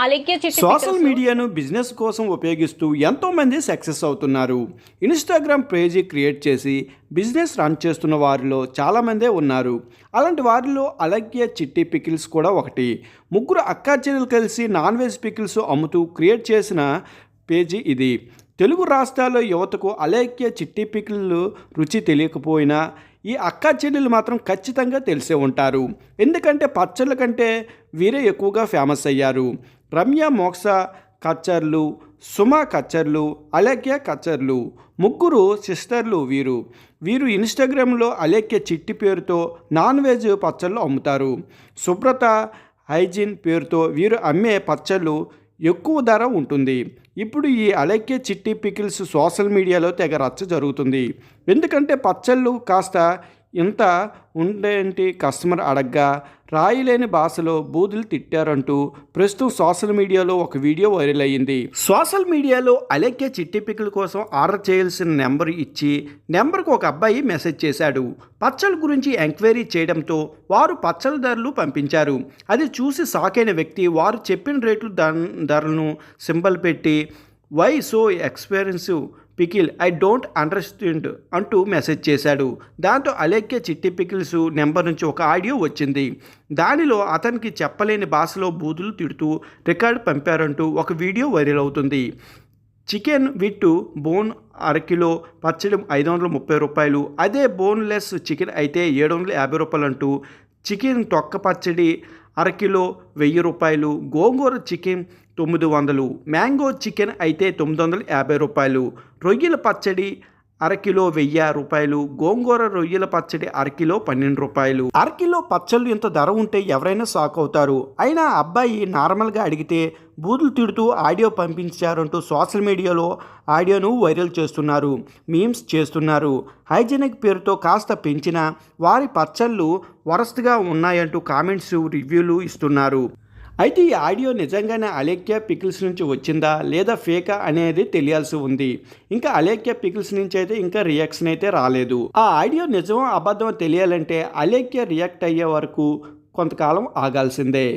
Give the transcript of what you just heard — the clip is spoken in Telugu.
అలెక్య చిట్టి సోషల్ మీడియాను బిజినెస్ కోసం ఉపయోగిస్తూ ఎంతోమంది సక్సెస్ అవుతున్నారు. ఇన్స్టాగ్రామ్ పేజీ క్రియేట్ చేసి బిజినెస్ రన్ చేస్తున్న వారిలో చాలామందే ఉన్నారు. అలాంటి వారిలో అలెక్య చిట్టి పికిల్స్ కూడా ఒకటి. ముగ్గురు అక్కా చెల్లెలు కలిసి నాన్ వెజ్ పికిల్స్ అమ్ముతూ క్రియేట్ చేసిన పేజీ ఇది. తెలుగు రాష్ట్రాల్లో యువతకు అలెక్య చిట్టి పికిల్ రుచి తెలియకపోయినా ఈ అక్కా చెల్లెలు మాత్రం ఖచ్చితంగా తెలిసే ఉంటారు. ఎందుకంటే పచ్చళ్ళ కంటే వీరే ఎక్కువగా ఫేమస్ అయ్యారు. రమ్య మోక్ష కచ్చర్లు, సుమ కచ్చర్లు, అలెక్య కచ్చర్లు ముగ్గురు సిస్టర్లు. వీరు ఇన్స్టాగ్రామ్లో అలెక్య చిట్టి పేరుతో నాన్ వెజ్ పచ్చళ్ళు అమ్ముతారు. శుభ్రత హైజీన్ పేరుతో వీరు అమ్మే పచ్చళ్ళు ఎక్కువ ధర ఉంటుంది. ఇప్పుడు ఈ అలెక్య చిట్టి పికిల్స్ సోషల్ మీడియాలో తెగ రచ్చ జరుగుతుంది. ఎందుకంటే పచ్చళ్ళు కాస్త ఇంత ఉండేంటి కస్టమర్ అడగ్గా రాయలేని భాషలో బూతులు తిట్టారంటూ ప్రస్తుతం సోషల్ మీడియాలో ఒక వీడియో వైరల్ అయ్యింది. సోషల్ మీడియాలో అలెక్య చిట్టి పికిల్ కోసం ఆర్డర్ చేయాల్సిన నెంబర్ ఇచ్చి నెంబర్కు ఒక అబ్బాయి మెసేజ్ చేశాడు. పచ్చళ్ళ గురించి ఎంక్వైరీ చేయడంతో వారు పచ్చళ్ళ ధరలు పంపించారు. అది చూసి షాక్ అయిన వ్యక్తి వారు చెప్పిన రేట్లు ధరలను సింబల్ పెట్టి why so expensive pickle I don't understand అంటూ మెసేజ్ చేశాడు. దాంతో అలెక్య చిట్టి పికిల్స్ నెంబర్ నుంచి ఒక ఆడియో వచ్చింది. దానిలో అతనికి చెప్పలేని భాషలో బూతులు తిడుతూ రికార్డు పంపారంటూ ఒక వీడియో వైరల్ అవుతుంది. చికెన్ విత్ బోన్ అరకిలో పచ్చడి 530 రూపాయలు, అదే బోన్లెస్ చికెన్ అయితే 750 రూపాయలు అంటూ చికెన్ తొక్క పచ్చడి అరకిలో 1000 రూపాయలు, గోంగూర చికెన్ 900, మ్యాంగో చికెన్ అయితే 950 రూపాయలు, రొయ్యల పచ్చడి అరకిలో 1000 రూపాయలు, గోంగూర రొయ్యల పచ్చడి అరకిలో 12 రూపాయలు. అరకిలో పచ్చళ్ళు ఇంత ధర ఉంటే ఎవరైనా షాక్ అవుతారు. అయినా అబ్బాయి నార్మల్గా అడిగితే బూతులు తిడుతూ ఆడియో పంపించారంటూ సోషల్ మీడియాలో ఆడియోను వైరల్ చేస్తున్నారు, మీమ్స్ చేస్తున్నారు. హైజెనిక్ పేరుతో కాస్త పెంచిన వారి పచ్చళ్ళు వరస్ట్గా ఉన్నాయంటూ కామెంట్స్ రివ్యూలు ఇస్తున్నారు. అయితే ఈ ఆడియో నిజంగానే అలెక్య పికిల్స్ నుంచి వచ్చిందా లేదా ఫేకా అనేది తెలియాల్సి ఉంది. ఇంకా అలెక్య పికిల్స్ నుంచి అయితే ఇంకా రియాక్షన్ అయితే రాలేదు. ఆ ఆడియో నిజమో అబద్ధమో తెలియాలంటే అలెక్య రియాక్ట్ అయ్యే వరకు కొంతకాలం ఆగాల్సిందే.